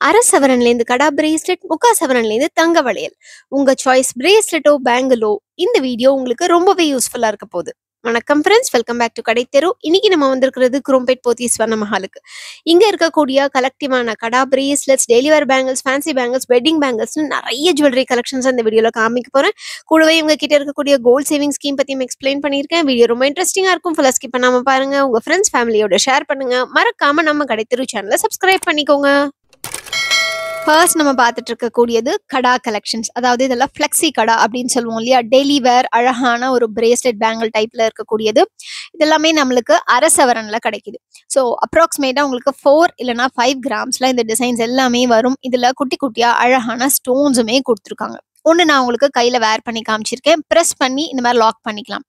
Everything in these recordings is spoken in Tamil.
அரை சவரன்லேருந்து கடா பிரேஸ்லெட், முக்கா சவரன்லேருந்து தங்க வளையல். உங்க சாய்ஸ் பிரேஸ்லெட்டோ பேங்கிளோ இந்த வீடியோ உங்களுக்கு ரொம்பவே யூஸ்ஃபுல்லா இருக்க போகுது. வணக்கம் ஃப்ரெண்ட்ஸ், வெல்கம் பேக் டு கடைத்தெரு. இன்னைக்கு நம்ம வந்திருக்கிறது குரோம்பேட் போத்தி ஸ்வர்ண மஹாலுக்கு. இங்க இருக்கக்கூடிய கலெக்டிவான kada bracelets, daily wear bangles, fancy bangles, wedding பேங்கிள்ஸ்னு நிறைய ஜுவல்லரி கலெக்ஷன்ஸ் இந்த வீடியோல காமிக்க போறேன். கூடவே இவங்க கிட்ட இருக்கக்கூடிய கோல்ட் சேவிங் ஸ்கீம் பத்தியும் எக்ஸ்பிளைன் பண்ணியிருக்கேன். வீடியோ ரொம்ப இன்ட்ரெஸ்டிங்கா இருக்கும். ஃபுல்லா ஸ்கிப் பண்ணாம பாருங்க. உங்க ஃப்ரெண்ட்ஸ் ஃபேமிலியோட ஷேர் பண்ணுங்க. மறக்காம நம்ம கடைத்தெரு சேனலை சப்ஸ்கிரைப் பண்ணிக்கோங்க. ஃபர்ஸ்ட் நம்ம பார்த்துட்டு இருக்கக்கூடியது கடா கலெக்ஷன்ஸ். அதாவது இதெல்லாம் ஃப்ளெக்ஸி கடா அப்படின்னு சொல்லுவோம் இல்லையா? டெய்லி வேர் அழகான ஒரு பிரேஸ்லெட் பேங்கிள் டைப்ல இருக்கக்கூடியது. இதெல்லாமே நம்மளுக்கு அரை சவரன்ல கிடைக்குது. ஸோ அப்ராக்சிமேட்டா உங்களுக்கு 4 இல்லைனா 5 கிராம்ஸ்ல இந்த டிசைன்ஸ் எல்லாமே வரும். இதுல குட்டி குட்டியா அழகான ஸ்டோன்ஸுமே கொடுத்துருக்காங்க. ஒன்று நான் உங்களுக்கு கையில வேர் பண்ணி காமிச்சிருக்கேன். ப்ரெஸ் பண்ணி இந்த மாதிரி லாக் பண்ணிக்கலாம்.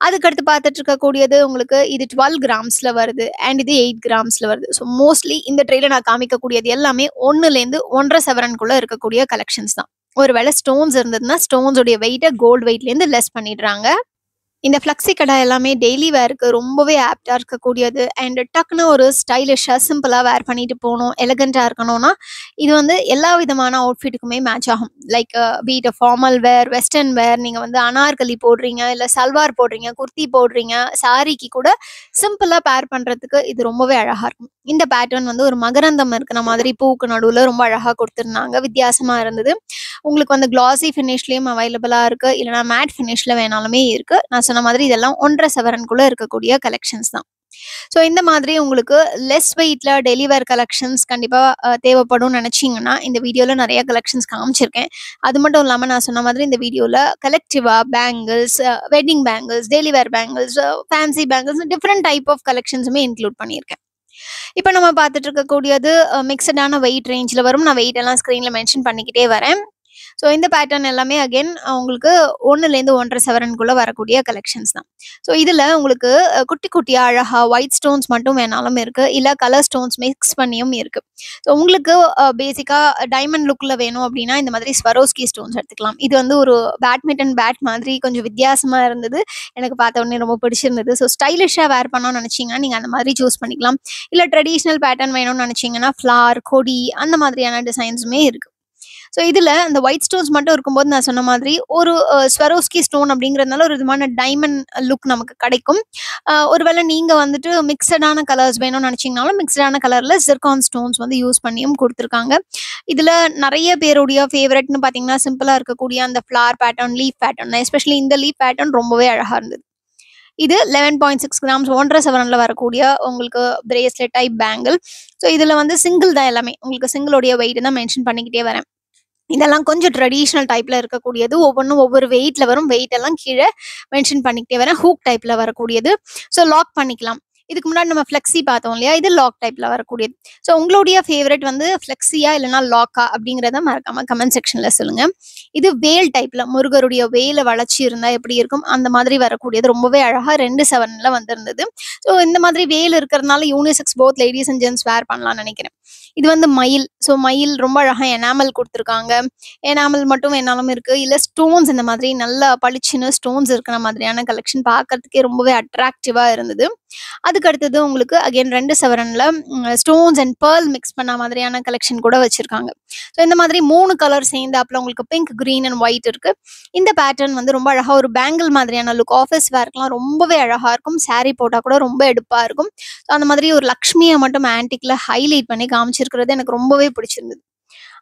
அதுக்கடுத்து பார்த்துட்டு இருக்கக்கூடியது உங்களுக்கு இது 12 கிராம்ஸ்ல வருது அண்ட் இது 8 கிராம்ஸ்ல வருது. ஸோ மோஸ்ட்லி இந்த ட்ரேல நான் காமிக்கக்கூடியது எல்லாமே 1லேருந்து 1.5 சவரனுக்குள்ள இருக்கக்கூடிய கலெக்ஷன்ஸ் தான். ஒருவேளை ஸ்டோன்ஸ் இருந்ததுன்னா ஸ்டோன்ஸோடைய வெயிட்டை கோல்டு வெயிட்லேருந்து லெஸ் பண்ணிடுறாங்க. இந்த ஃப்ளெக்ஸி கடை எல்லாமே டெய்லி வேருக்கு ரொம்பவே ஆப்டாக இருக்கக்கூடியது. அண்ட் டக்குன்னு ஒரு ஸ்டைலிஷாக சிம்பிளாக வேர் பண்ணிட்டு போகணும், எலகண்ட்டாக இருக்கணும்னா இது வந்து எல்லா விதமான அவுட்ஃபிட்டுக்குமே மேட்ச் ஆகும். லைக் பீட் ஃபார்மல் வேர், வெஸ்டர்ன் வேர், நீங்கள் வந்து அனார்கலி போடுறீங்க, இல்லை சல்வார் போடுறீங்க, குர்த்தி போடுறீங்க, சாரிக்கு கூட சிம்பிளாக பேர் பண்ணுறதுக்கு இது ரொம்பவே அழகாக இருக்கும். இந்த பேட்டர்ன் வந்து ஒரு மகரந்தம் இருக்கிற மாதிரி பூக்கு நடுவில் ரொம்ப அழகாக கொடுத்துருந்தாங்க. வித்தியாசமாக இருந்தது. உங்களுக்கு வந்து கிளாசி ஃபினிஷ்லேயும் அவைலபிளாக இருக்குது, இல்லைனா மேட் ஃபினிஷில் வேணாலுமே இருக்குது. நான் சொன்ன மாதிரி இதெல்லாம் 1.5 சவரனுக்குள்ளே இருக்கக்கூடிய கலெக்ஷன்ஸ் தான். ஸோ இந்த மாதிரி உங்களுக்கு லெஸ் வெயிட்ல டெலிவர் கலெக்ஷன்ஸ் கண்டிப்பாக தேவைப்படும் நினச்சிங்கன்னா இந்த வீடியோவில் நிறைய கலெக்ஷன்ஸ் காமிச்சிருக்கேன். அது மட்டும் இல்லாமல் நான் சொன்ன மாதிரி இந்த வீடியோவில் கலெக்டிவாக bangles, wedding bangles, daily wear bangles, fancy bangles, different type of கலெக்ஷன்ஸுமே இன்க்ளூட் பண்ணியிருக்கேன். இப்போ நம்ம பார்த்துட்டு இருக்கக்கூடியது மிக்சடான வெயிட் ரேஞ்சில் வரும். நான் வெயிட் எல்லாம் ஸ்க்ரீனில் மென்ஷன் பண்ணிக்கிட்டே வரேன். ஸோ இந்த பேட்டர்ன் எல்லாமே அகெயின் உங்களுக்கு 1லேருந்து 1.5 சவரனுக்குள்ளே வரக்கூடிய கலெக்ஷன்ஸ் தான். ஸோ இதில் உங்களுக்கு குட்டி குட்டியாக அழகாக ஒயிட் ஸ்டோன்ஸ் மட்டும் வேணாலும் இருக்குது, இல்லை கலர் ஸ்டோன்ஸ் மிக்ஸ் பண்ணியும் இருக்குது. ஸோ உங்களுக்கு பேசிக்காக டைமண்ட் லுக்கில் வேணும் அப்படின்னா இந்த மாதிரி ஸ்வரோஸ்கி ஸ்டோன்ஸ் எடுத்துக்கலாம். இது வந்து ஒரு பேட்மிண்டன் பேட் மாதிரி கொஞ்சம் வித்தியாசமாக இருந்தது. எனக்கு பார்த்த உடனே ரொம்ப பிடிச்சிருந்தது. ஸோ ஸ்டைலிஷாக வேர் பண்ணணும்னு நினச்சிங்கன்னா நீங்கள் அந்த மாதிரி சூஸ் பண்ணிக்கலாம். இல்லை ட்ரெடிஷ்னல் பேட்டர்ன் வேணும்னு நினச்சிங்கன்னா ஃப்ளார், கொடி அந்த மாதிரியான டிசைன்ஸுமே இருக்குது. ஸோ இதில் அந்த ஒயிட் ஸ்டோன்ஸ் மட்டும் இருக்கும்போது நான் சொன்ன மாதிரி ஒரு ஸ்வரோஸ்கி ஸ்டோன் அப்படிங்கிறதுனால ஒரு விதமான டைமண்ட் லுக் நமக்கு கிடைக்கும். ஒருவேளை நீங்கள் வந்துட்டு மிக்சடான கலர்ஸ் வேணும்னு நினச்சிங்கனாலும் மிக்சடான கலரில் ஜிர்கான் ஸ்டோன்ஸ் வந்து யூஸ் பண்ணியும் கொடுத்துருக்காங்க. இதில் நிறைய பேருடைய ஃபேவரட்னு பார்த்தீங்கன்னா சிம்பிளாக இருக்கக்கூடிய அந்த flower pattern, leaf pattern, especially இந்த லீஃப் பேட்டர்ன் ரொம்பவே அழகாக இருந்தது. இது 11.6 கிராம்ஸ் 1.5 சவரனில் வரக்கூடிய உங்களுக்கு பிரேஸ்லெட் டைப் பேங்கிள். ஸோ இதில் வந்து சிங்கிள் தான் எல்லாமே. உங்களுக்கு சிங்கிளோடைய வெயிட் தான் மென்ஷன் பண்ணிக்கிட்டே வரேன். இதெல்லாம் கொஞ்சம் ட்ரெடிஷ்னல் டைப்பில் இருக்கக்கூடியது. ஒவ்வொன்றும் ஒவ்வொரு வெயிட்டில் வரும். வெயிட் எல்லாம் கீழே மென்ஷன் பண்ணிக்கிட்டே வரேன். ஹூக் டைப்பில் வரக்கூடியது. ஸோ லாக் பண்ணிக்கலாம். இதுக்கு முன்னாடி நம்ம ஃப்ளெக்ஸி பார்த்தோம் இல்லையா? இது லாக் டைப்பில் வரக்கூடியது. ஸோ உங்களுடைய ஃபேவரட் வந்து ஃப்ளெக்ஸியா இல்லைனா லாக்கா அப்படிங்கிறத மறக்காம கமெண்ட் செக்ஷனில் சொல்லுங்கள். இது வேல் டைப்பில் முருகருடைய வேலை வளர்ச்சி இருந்தால் எப்படி இருக்கும் அந்த மாதிரி வரக்கூடியது. ரொம்பவே அழகாக 2 சவரனில் வந்திருந்தது. ஸோ இந்த மாதிரி வேல் இருக்கிறதுனால unisex both ladies and gents wear பண்ணலாம்னு நினைக்கிறேன். இது வந்து மயில். ஸோ மயில் ரொம்ப அழகாக எனாமல் கொடுத்துருக்காங்க. எனாமல் மட்டும் வேணாலும் இருக்குது, இல்லை ஸ்டோன்ஸ் இந்த மாதிரி நல்லா பளிச்சுன்னு ஸ்டோன்ஸ் இருக்கிற மாதிரியான கலெக்ஷன் பார்க்கறதுக்கே ரொம்பவே அட்ராக்டிவாக இருந்தது. அதுக்கு அடுத்தது உங்களுக்கு அகைன் 2 சவரனில் ஸ்டோன்ஸ் அண்ட் பேர்ல் மிக்ஸ் பண்ண மாதிரியான கலெக்ஷன் கூட வச்சுருக்காங்க. ஸோ இந்த மாதிரி 3 கலர் சேர்ந்தாப்புல உங்களுக்கு பிங்க், க்ரீன் அண்ட் ஒயிட் இருக்குது. இந்த பேட்டர்ன் வந்து ரொம்ப அழகாக ஒரு பேங்கிள் மாதிரியான லுக், ஆஃபீஸ் வேர்க்கெலாம் ரொம்பவே அழகாக இருக்கும். சாரீ போட்டால் கூட ரொம்ப எடுப்பாக இருக்கும். ஸோ அந்த மாதிரி ஒரு லக்ஷ்மியை மட்டும் ஆன்டிக்கில் ஹைலைட் பண்ணி காமிச்சிருக்கிறது எனக்கு ரொம்பவே பிடிச்சிருந்தது.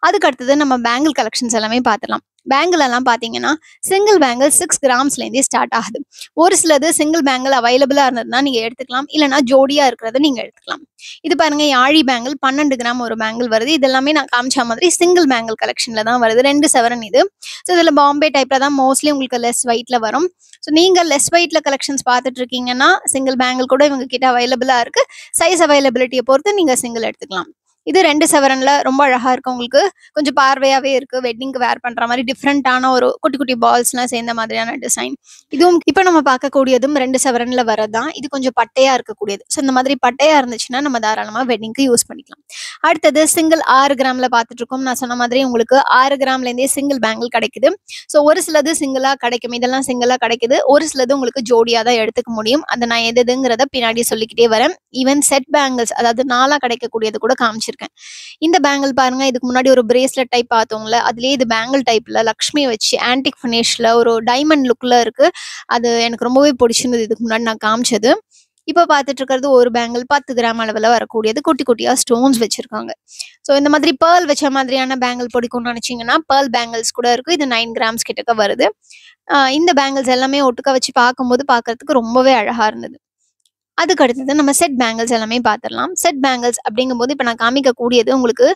அதுக்கு அடுத்தது நம்ம பேங்கிள் கலெக்ஷன்ஸ் எல்லாமே பார்த்துலாம். பேங்கிள் எல்லாம் பார்த்தீங்கன்னா சிங்கிள் பேங்கிள் 6 கிராம்ஸ்லேருந்தே ஸ்டார்ட் ஆகுது. ஒரு சிலது சிங்கிள் பேங்கிள் அவைலபிளாக இருந்ததுன்னா நீங்கள் எடுத்துக்கலாம், இல்லைனா ஜோடியாக இருக்கிறத நீங்கள் எடுத்துக்கலாம். இது பாருங்க, யாழி பேங்கிள் 12 கிராம் ஒரு பேங்கிள் வருது. இதெல்லாமே நான் காமிச்ச மாதிரி சிங்கிள் பேங்கிள் கலெக்ஷனில் தான் வருது. 2 சவரன் இது. ஸோ இதில் பாம்பே டைப்பில் தான் மோஸ்ட்லி உங்களுக்கு லெஸ் வெயிட்டில் வரும். ஸோ நீங்கள் லெஸ் வெயிட்டில் கலெக்ஷன்ஸ் பார்த்துட்டு இருக்கீங்கன்னா சிங்கிள் பேங்கிள் கூட இவங்க கிட்ட அவைலபிளாக இருக்குது. சைஸ் அவைலபிலிட்டியை பொறுத்து நீங்கள் சிங்கிள் எடுத்துக்கலாம். இது 2 சவரனில் ரொம்ப அழகாக இருக்குது. உங்களுக்கு கொஞ்சம் பார்வையாகவே இருக்குது. வெட்டிங்க்கு வேர் பண்ணுற மாதிரி டிஃப்ரெண்ட்டான ஒரு குட்டி குட்டி பால்ஸ்லாம் சேர்ந்த மாதிரியான டிசைன். இதுவும் இப்போ நம்ம பார்க்கக்கூடியதும் 2 சவரனில் வரதான். இது கொஞ்சம் பட்டையாக இருக்கக்கூடியது. ஸோ இந்த மாதிரி பட்டையாக இருந்துச்சுன்னா நம்ம தாராளமாக வெட்டிங்க்கு யூஸ் பண்ணிக்கலாம். அடுத்தது சிங்கிள் 6 கிராமில் பார்த்துட்ருக்கோம். நான் சொன்ன மாதிரி உங்களுக்கு 6 கிராம்லேருந்தே சிங்கிள் பேங்கிள் கிடைக்குது. ஸோ ஒரு சிலது சிங்கிளாக கிடைக்கும், இதெல்லாம் சிங்கிளாக கிடைக்குது. ஒரு சிலது உங்களுக்கு ஜோடியாக தான் எடுத்துக்க முடியும். அதை நான் எதுங்கிறத பின்னாடி சொல்லிக்கிட்டே வரேன். ஈவன் செட் பேங்கிள்ஸ், அதாவது 4 கிடைக்கக்கூடியது கூட காமிச்சிருக்கேன். வச்சிருக்கேன். இந்த பேங்கிள் பாருங்க, இதுக்கு முன்னாடி ஒரு பிரேஸ்லெட் டைப் பார்த்தோம்ல, அதுலயே இது பேங்கிள் டைப்ல லக்ஷ்மி வச்சு ஆன்டிக் ஃபினிஷ்ல ஒரு டைமண்ட் லுக்ல இருக்கு. அது எனக்கு ரொம்பவே பிடிச்சிருந்தது. இதுக்கு முன்னாடி நான் காமிச்சது. இப்போ பார்த்துட்டு இருக்கிறது ஒரு பேங்கிள் 10 கிராம் அளவில் வரக்கூடியது. குட்டி குட்டியா ஸ்டோன்ஸ் வச்சிருக்காங்க. ஸோ இந்த மாதிரி பேர்ல் வச்ச மாதிரியான பேங்கிள் பிடிக்கும்னு நினைச்சீங்கன்னா பேர்ல் பேங்கிள்ஸ் கூட இருக்கு. இது 9 கிராம்ஸ் கிட்டக்க வருது. இந்த பேங்கிள்ஸ் எல்லாமே ஒட்டுக்க வச்சு பார்க்கும்போது பார்க்கறதுக்கு ரொம்பவே அழகா இருந்தது. அதுக்கு அடுத்தது நம்ம செட் பேங்கிள்ஸ் எல்லாமே பார்த்துடலாம். செட் பேங்கிள்ஸ் அப்படிங்கும்போது இப்போ நான் காமிக்கக்கூடியது உங்களுக்கு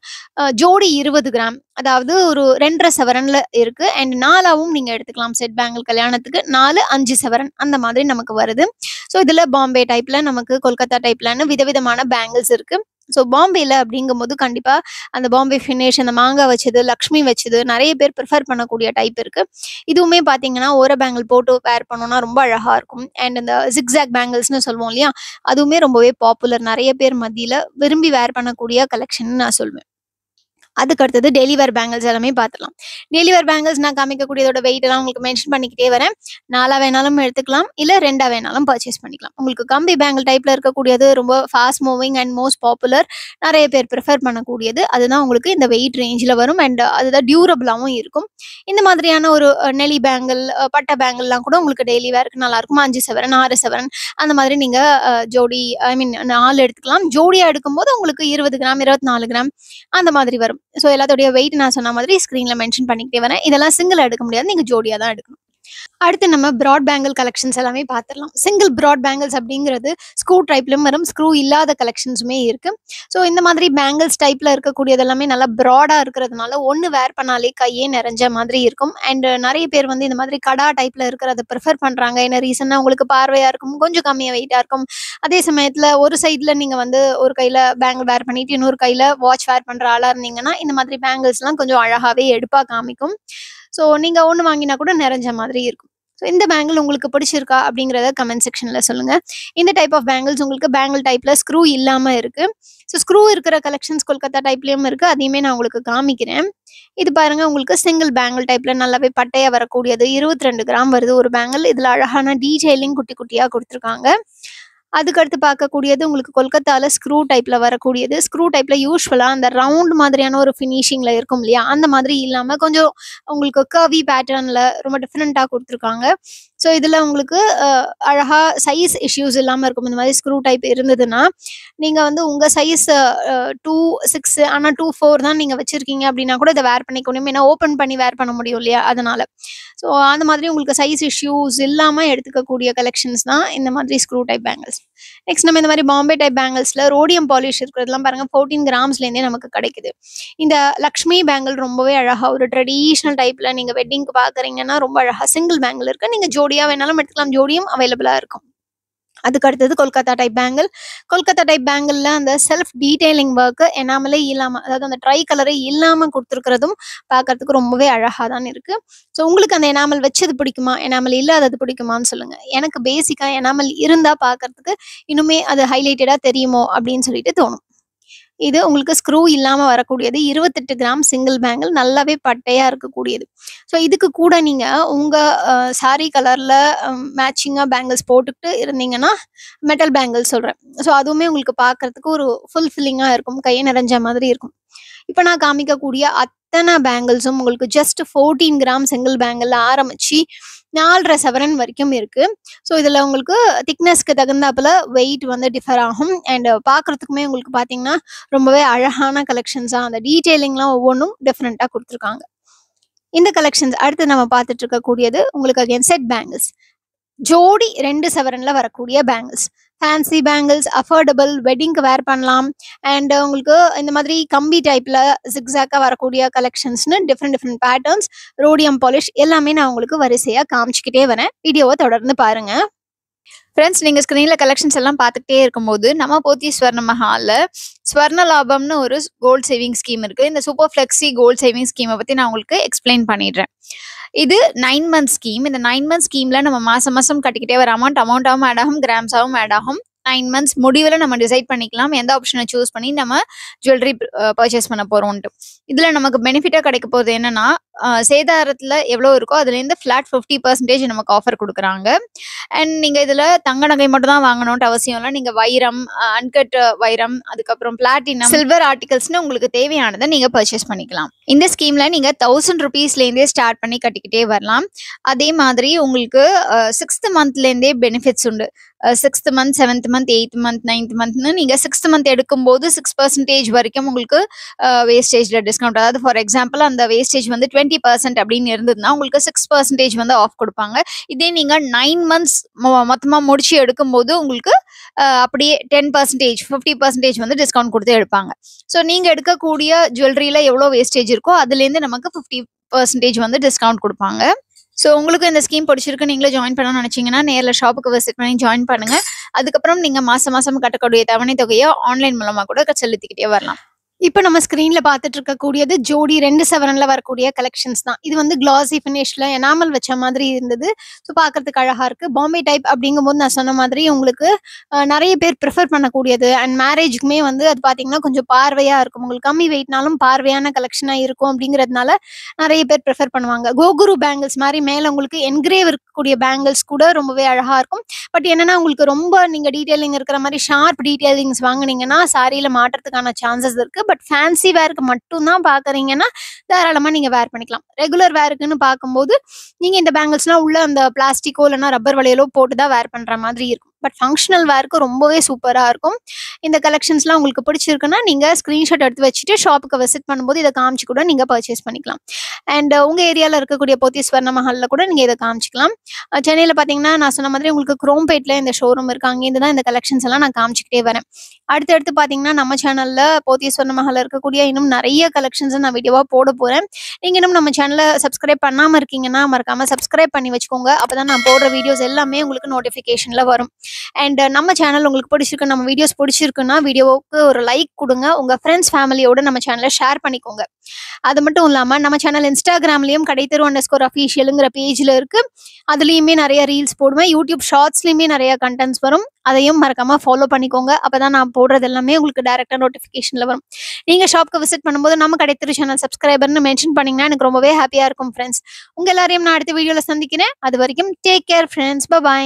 ஜோடி 20 கிராம், அதாவது ஒரு 2.5 சவரன்ல இருக்கு. அண்ட் 4ஆவும் நீங்க எடுத்துக்கலாம். செட் பேங்கிள் கல்யாணத்துக்கு 4, 5 சவரன் அந்த மாதிரி நமக்கு வருது. ஸோ இதுல பாம்பே டைப்ல, நமக்கு கொல்கத்தா டைப்லன்னு விதவிதமான பேங்கிள்ஸ் இருக்கு. ஸோ பாம்பேல அப்படிங்கும்போது கண்டிப்பா அந்த பாம்பே ஃபினிஷ், அந்த மாங்காய் வச்சது, லக்ஷ்மி வச்சது நிறைய பேர் ப்ரிஃபர் பண்ணக்கூடிய டைப் இருக்கு. இதுவுமே பாத்தீங்கன்னா ஓர பேங்கிள் போட்டு வேர் பண்ணோம்னா ரொம்ப அழகா இருக்கும். அண்ட் இந்த ஜிக்ஸாக் பேங்கிள்ஸ்னு சொல்லுவோம் இல்லையா, அதுவுமே ரொம்பவே பாப்புலர். நிறைய பேர் மத்தியில விரும்பி வேர் பண்ணக்கூடிய கலெக்ஷன் நான் சொல்வேன். அதுக்கு அடுத்தது டெய்லி வேர் பேங்கிள்ஸ் எல்லாமே பார்த்துக்கலாம். டெய்லி வேர் பேங்கிள்ஸ் நான் காமிக்கக்கூடியதோட வெயிட் எல்லாம் உங்களுக்கு மென்ஷன் பண்ணிக்கிட்டே வரேன். 4ஆ வேணாலும் எடுத்துக்கலாம், இல்ல 2ஆ வேணாலும் பர்ச்சேஸ் பண்ணிக்கலாம். உங்களுக்கு கம்பி பேங்கிள் டைப்ல இருக்கக்கூடியது ரொம்ப fast moving and most popular, நிறைய பேர் ப்ரிஃபர் பண்ணக்கூடியது. அதுதான் உங்களுக்கு இந்த வெயிட் ரேஞ்சில் வரும். அண்ட் அதுதான் டியூரபிளாகவும் இருக்கும். இந்த மாதிரியான ஒரு நெலி பேங்கிள், பட்டை பேங்கிள்லாம் கூட உங்களுக்கு டெய்லி வேருக்கு நல்லா இருக்கும். 5 சவரன், 6 சவரன் அந்த மாதிரி நீங்க ஜோடி, ஐ மீன் 4 எடுத்துக்கலாம். ஜோடியா எடுக்கும்போது உங்களுக்கு 20 கிராம், 24 கிராம் அந்த மாதிரி வரும். ஸோ எல்லாத்தோடைய வெயிட் நான் சொன்ன மாதிரி ஸ்க்ரீன்ல மென்ஷன் பண்ணிக்கிட்டே வரேன். இதெல்லாம் சிங்கிள் எடுக்க முடியாது, நீங்க ஜோடியா தான் எடுக்கணும். அடுத்து நம்ம ப்ராட் பேங்கிள் கலெக்ஷன்ஸ் எல்லாமே பார்த்துடலாம். சிங்கிள் ப்ராட் பேங்கிள்ஸ் அப்படிங்கிறது ஸ்க்ரூ டைப்லயும் வரும், ஸ்க்ரூ இல்லாத கலெக்ஷன்ஸுமே இருக்கு. ஸோ இந்த மாதிரி பேங்கிள்ஸ் டைப்ல இருக்கக்கூடியது எல்லாமே நல்லா ப்ராடா இருக்கிறதுனால ஒன்று வேர் பண்ணாலே கையே நிறைஞ்ச மாதிரி இருக்கும். அண்ட் நிறைய பேர் வந்து இந்த மாதிரி கடா டைப்ல இருக்கிறத ப்ரிஃபர் பண்றாங்க. என்ன ரீசன்னா உங்களுக்கு பார்வையா இருக்கும், கொஞ்சம் கம்மியா வெயிட்டா இருக்கும். அதே சமயத்துல ஒரு சைட்ல நீங்க வந்து ஒரு கையில பேங்கிள் வேர் பண்ணிட்டு இன்னொரு கையில வாட்ச் வேர் பண்ற ஆளா இருந்தீங்கன்னா இந்த மாதிரி பேங்கிள்ஸ் எல்லாம் கொஞ்சம் அழகாவே எடுப்பா காமிக்கும். ஸோ நீங்க ஒன்று வாங்கினா கூட நிறைஞ்ச மாதிரி இருக்கும். ஸோ இந்த பேங்கிள் உங்களுக்கு பிடிச்சிருக்கா அப்படிங்கிறத கமெண்ட் செக்ஷன்ல சொல்லுங்க. இந்த டைப் ஆஃப் பேங்கிள்ஸ் உங்களுக்கு பேங்கிள் டைப்ல ஸ்க்ரூ இல்லாம இருக்கு. ஸோ ஸ்க்ரூ இருக்கிற கலெக்ஷன்ஸ் கொல்கத்தா டைப்லயும் இருக்கு, அதையுமே நான் உங்களுக்கு காமிக்கிறேன். இது பாருங்க, உங்களுக்கு சிங்கிள் பேங்கிள் டைப்ல நல்லாவே பட்டையா வரக்கூடியது. 22 கிராம் வருது ஒரு பேங்கிள். இதுல அழகான டீடைலிங் குட்டி குட்டியா கொடுத்துருக்காங்க. அதுக்கடுத்து பார்க்கக்கூடியது உங்களுக்கு கொல்கத்தால ஸ்க்ரூ டைப்ல வரக்கூடியது. ஸ்க்ரூ டைப்ல யூஸ்வலா அந்த ரவுண்ட் மாதிரியான ஒரு ஃபினிஷிங்ல இருக்கும் இல்லையா, அந்த மாதிரி இல்லாம கொஞ்சம் உங்களுக்கு கர்வி பேட்டர்ன்ல ரொம்ப டிஃப்ரெண்டா கொடுத்துருக்காங்க. ஸோ இதுல உங்களுக்கு அழகா சைஸ் இஷ்யூஸ் இல்லாம இருக்கும். இந்த மாதிரி ஸ்க்ரூ டைப் இருந்ததுன்னா நீங்க வந்து உங்க சைஸ் 2.6 ஆனா 2.4 தான் நீங்க வச்சிருக்கீங்க அப்படின்னா கூட இதை வேர் பண்ணிக்கணும். ஏன்னா ஓப்பன் பண்ணி வேர் பண்ண முடியும் இல்லையா, அதனால. ஸோ அந்த மாதிரி உங்களுக்கு சைஸ் இஷ்யூஸ் இல்லாம எடுத்துக்கக்கூடிய கலெக்ஷன்ஸ் தான் இந்த மாதிரி ஸ்க்ரூ டைப் பேங்கிள்ஸ். நெக்ஸ்ட் நம்ம இந்த மாதிரி பாம்பே டைப் பேங்கிள்ஸ்ல ரோடியம் பாலிஷ் இருக்கிறதுலாம் பாருங்க 14 கிராம்ஸ்லேருந்தே நமக்கு கிடைக்குது. இந்த லக்ஷ்மி பேங்கிள் ரொம்பவே அழகா ஒரு ட்ரெடிஷ்னல் டைப்ல நீங்க வெட்டிங்க்கு பாக்குறீங்கன்னா ரொம்ப அழகா சிங்கிள் பேங்கிள் இருக்கு. நீங்க ஜோடியா வேணாலும் எடுத்துக்கலாம், ஜோடியும் அவைலபிளா இருக்கும். அதுக்கு அடுத்தது Kolkata type bangle. Kolkata type பேங்கிள்ல அந்த செல்ஃப் டீடைலிங் ஒர்க் எனாமலே இல்லாம, அதாவது அந்த ட்ரை கலரே இல்லாம கொடுத்துருக்கிறதும் பார்க்கறதுக்கு ரொம்பவே அழகா தான் இருக்கு. ஸோ உங்களுக்கு அந்த எனாமல் வச்சது பிடிக்குமா, எனாமல் இல்லாதது பிடிக்குமான்னு சொல்லுங்க. எனக்கு பேசிக்கா எனாமல் இருந்தா பார்க்கறதுக்கு இன்னுமே அது ஹைலைட்டடா தெரியுமோ அப்படின்னு சொல்லிட்டு தோணும். இது உங்களுக்கு ஸ்க்ரூ இல்லாம வரக்கூடியது. 28 கிராம் சிங்கிள் பேங்கிள், நல்லாவே பட்டையா இருக்கக்கூடியது. ஸோ இதுக்கு கூட நீங்க உங்க சாரி கலர்ல மேட்சிங்கா பேங்கிள்ஸ் போட்டுக்கிட்டு இருந்தீங்கன்னா மெட்டல் பேங்கிள் சொல்றேன். ஸோ அதுவுமே உங்களுக்கு பார்க்கறதுக்கு ஒரு ஃபுல்ஃபில்லிங்கா இருக்கும், கையை நிறைஞ்ச மாதிரி இருக்கும். இப்போ நான் காமிக்கக்கூடிய அத்தனை பேங்கிள்ஸும் உங்களுக்கு ஜஸ்ட் 14 கிராம் சிங்கிள் பேங்கிள் ஆரம்பிச்சு 4.5 சவரன் வரைக்கும் இருக்கு. ஸோ இதுல உங்களுக்கு திக்னஸ்க்கு தகுந்தாப்புல வெயிட் வந்து டிஃபர் ஆகும். அண்ட் பார்க்கறதுக்குமே உங்களுக்கு பார்த்தீங்கன்னா ரொம்பவே அழகான கலெக்ஷன்ஸா அந்த டீடைலிங்லாம் ஒவ்வொன்றும் டிஃப்ரெண்டா கொடுத்துருக்காங்க. இந்த கலெக்ஷன்ஸ் அடுத்து நம்ம பார்த்துட்டு இருக்கக்கூடியது உங்களுக்கு அகைன் செட் பேங்கிள்ஸ். ஜோடி 2 சவரன்ல வரக்கூடிய பேங்கிள்ஸ், ஃபேன்சி பேங்கிள்ஸ், அஃபோர்டபுள், வெட்டிங்க்கு வேர் பண்ணலாம். அண்ட் உங்களுக்கு இந்த மாதிரி கம்பி டைப்ல ஜிக்ஸாக்கா வரக்கூடிய கலெக்ஷன்ஸ்னு டிஃப்ரெண்ட் பேட்டர்ன்ஸ், ரோடியம் பாலிஷ் எல்லாமே நான் உங்களுக்கு வரிசையா காமிச்சுக்கிட்டே வரேன். வீடியோவை தொடர்ந்து பாருங்க. ஃப்ரெண்ட்ஸ், நீங்கள் ஸ்க்ரீனில் கலெக்ஷன்ஸ் எல்லாம் பார்த்துக்கிட்டே இருக்கும்போது நம்ம போத்தி ஸ்வர்ண மஹாலில் ஸ்வர்ண லாபம்னு ஒரு கோல்ட் சேவிங் ஸ்கீம் இருக்குது. இந்த சூப்பர் ஃப்ளெக்ஸி கோல்ட் சேவிங் ஸ்கீமை பற்றி நான் உங்களுக்கு எக்ஸ்பிளைன் பண்ணிடுறேன். இது 9 மந்த் ஸ்கீம். இந்த 9 மந்த் ஸ்கீமில் நம்ம மாதம் மாதம் கட்டிக்கிட்டே வர அமௌண்ட்டாகவும் ஆட் ஆகும், கிராம்ஸாகவும் ஆட் ஆகும். 9 மந்த்ஸ் முடிவில் நம்ம டிசைட் பண்ணிக்கலாம் எந்த ஆப்ஷனை சூஸ் பண்ணி நம்ம ஜுவல்லரி பர்ச்சேஸ் பண்ண போகிறோம்ட்டு. இதில் நமக்கு பெனிஃபிட்டாக கிடைக்க போகிறது என்னன்னா, சேதாரத்துல எவ்வளோ இருக்கோ அதுலேருந்து ஃபிளாட் 50% நமக்கு ஆஃபர் குடுக்குறாங்க. அண்ட் நீங்க இதுல தங்க நகை மட்டும் தான் வாங்கணும்ன்ட்டு அவசியம் இல்ல. நீங்க வைரம், அன்கட் வைரம், அதுக்கப்புறம் பிளாட்டினம், சில்வர் ஆர்டிகல்ஸ்னு உங்களுக்கு தேவையானதை நீங்க பர்ச்சேஸ் பண்ணிக்கலாம். இந்த ஸ்கீம்ல நீங்க 1000 ரூபீஸ்லேருந்தே ஸ்டார்ட் பண்ணி கட்டிக்கிட்டே வரலாம். அதே மாதிரி உங்களுக்கு 6th மந்த்லேருந்தே பெனிஃபிட்ஸ் உண்டு. 6th month, 7th month, 8th month, 9th மந்த்னு நீங்க 6th மந்த் எடுக்கும்போது 6% வரைக்கும் உங்களுக்கு வேஸ்டேஜ்ல டிஸ்கவுண்ட். அதாவது ஃபார் எக்ஸாம்பிள் அந்த வேஸ்டேஜ் வந்து 20% அப்படின்னு இருந்ததுன்னா உங்களுக்கு 6% வந்து ஆஃப் கொடுப்பாங்க. இதே நீங்க 9 மந்த்ஸ் மொத்தமா முடிச்சு எடுக்கும்போது உங்களுக்கு அப்படியே 10%, 50% வந்து டிஸ்கவுண்ட் கொடுத்து எடுப்பாங்க. ஸோ நீங்க எடுக்கக்கூடிய ஜுவல்லரியில எவ்வளோ வேஸ்டேஜ் இருக்கோ அதுலேருந்து நமக்கு 50% வந்து டிஸ்கவுண்ட் கொடுப்பாங்க. ஸோ உங்களுக்கு இந்த ஸ்கீம் பிடிச்சிருக்கு, நீங்களே ஜாயின் பண்ணணும்னு நினைச்சீங்கன்னா நேரில் ஷாப்புக்கு விசிட் பண்ணி ஜாயின் பண்ணுங்க. அதுக்கப்புறம் நீங்க மாசம் மாசம் கட்டக்கூடிய தவணை தொகையை ஆன்லைன் மூலமா கூட செலுத்திக்கிட்டே வரலாம். இப்போ நம்ம ஸ்க்ரீன்ல பார்த்துட்டு இருக்கக்கூடியது ஜோடி 2 சவரன்ல வரக்கூடிய கலெக்ஷன்ஸ் தான். இது வந்து கிளாசி ஃபினிஷ்ல எனாமல் வச்ச மாதிரி இருந்தது. ஸோ பார்க்கறதுக்கு அழகா இருக்கு. பாம்பே டைப் அப்படிங்கும்போது நான் சொன்ன மாதிரி உங்களுக்கு நிறைய பேர் ப்ரிஃபர் பண்ணக்கூடியது. அண்ட் மேரேஜுக்குமே வந்து அது பார்த்தீங்கன்னா கொஞ்சம் பார்வையா இருக்கும். உங்களுக்கு கம்மி வெயிட்னாலும் பார்வையான கலெக்ஷனா இருக்கும் அப்படிங்கிறதுனால நிறைய பேர் ப்ரிஃபர் பண்ணுவாங்க. கோகுரு பேங்கிள்ஸ் மாதிரி மேல உங்களுக்கு என்கிரேவ் இருக்கக்கூடிய பேங்கிள்ஸ் கூட ரொம்பவே அழகா இருக்கும். பட் என்னன்னா உங்களுக்கு ரொம்ப நீங்க டீடைலிங் இருக்கிற மாதிரி ஷார்ப் டீடைலிங்ஸ் வாங்குனீங்கன்னா சாரியில மாட்டுறதுக்கான சான்சஸ் இருக்கு. பட் ஃபேன்சி வேருக்கு மட்டும் தான் பாக்குறீங்கன்னா தாராளமா நீங்க வேர் பண்ணிக்கலாம். ரெகுலர் வேருக்குன்னு பார்க்கும்போது நீங்க இந்த பேங்கிள்ஸ்லாம் உள்ள அந்த பிளாஸ்டிக்கோ இல்லைன்னா ரப்பர் வளையலோ போட்டுதான் வேர் பண்ற மாதிரி இருக்கும். பட் ஃபங்க்ஷனல் வேருக்கு ரொம்பவே சூப்பரா இருக்கும். இந்த கலெக்ஷன்ஸ்லாம் உங்களுக்கு பிடிச்சிருக்குன்னா நீங்க ஸ்கிரீன்ஷாட் எடுத்து வச்சுட்டு ஷாப்புக்கு விசிட் பண்ணும்போது இதை காமிச்சு கூட நீங்க பர்ச்சேஸ் பண்ணிக்கலாம். அண்ட் உங்க ஏரியால இருக்கக்கூடிய போத்தி ஸ்வர்ண மஹால்ல கூட நீங்க இதை காமிச்சிக்கலாம். சென்னையில பாத்தீங்கன்னா நான் சொன்ன மாதிரி உங்களுக்கு குரோம்பேட்ல இந்த ஷோரூம் இருக்கு. அங்கேருந்து தான் இந்த கலெக்ஷன்ஸ் எல்லாம் நான் காமிச்சிக்கிட்டே வரேன். அடுத்தடுத்து பாத்தீங்கன்னா நம்ம சேனல்ல போத்தி ஸ்வர்ண மஹால்ல இருக்கக்கூடிய இன்னும் நிறைய கலெக்ஷன்ஸ் நான் வீடியோவா போட போறேன். நீங்க இன்னும் நம்ம சேனலை சப்ஸ்கிரைப் பண்ணாம இருக்கீங்கன்னா மறக்காம சப்ஸ்கிரைப் பண்ணி வச்சுக்கோங்க. அப்பதான் நான் போடுற வீடியோஸ் எல்லாமே உங்களுக்கு நோட்டிபிகேஷன்ல வரும். அண்ட் நம்ம சேனல் உங்களுக்கு பிடிச்சிருக்கு, நம்ம வீடியோஸ் பிடிச்சிருக்குன்னா வீடியோவுக்கு ஒரு லைக் கொடுங்க. உங்க ஃப்ரெண்ட்ஸ் ஃபேமிலியோட நம்ம சேனலை ஷேர் பண்ணிக்கோங்க. அது மட்டும் இல்லாம நம்ம சேனல் இன்ஸ்டாகிராம்லயும் கடைத்தெரு_officialங்கிற பேஜ்ல இருக்கு. அதுலயுமே நிறைய ரீல்ஸ் போடுவேன். யூடியூப் ஷார்ட்ஸ்லயுமே நிறைய கண்டென்ட்ஸ் வரும். அதையும் மறக்காம ஃபாலோ பண்ணிக்கோங்க. அப்பதான் நான் போடுறது எல்லாமே உங்களுக்கு டைரக்டா நோட்டிபிகேஷன்ல வரும். நீங்க ஷாப்க்கு விசிட் பண்ணும்போது நம்ம கடைத்தெரு சேனல் சப்ஸ்கிரைபர்னு மென்ஷன் பண்ணீங்கன்னா எனக்கு ரொம்பவே ஹாப்பியா இருக்கும் ஃப்ரெண்ட்ஸ். உங்க எல்லாரையும் நான் அடுத்த வீடியோல சந்திக்கிறேன். அது வரைக்கும் டேக் கேர் ஃப்ரெண்ட்ஸ். பை.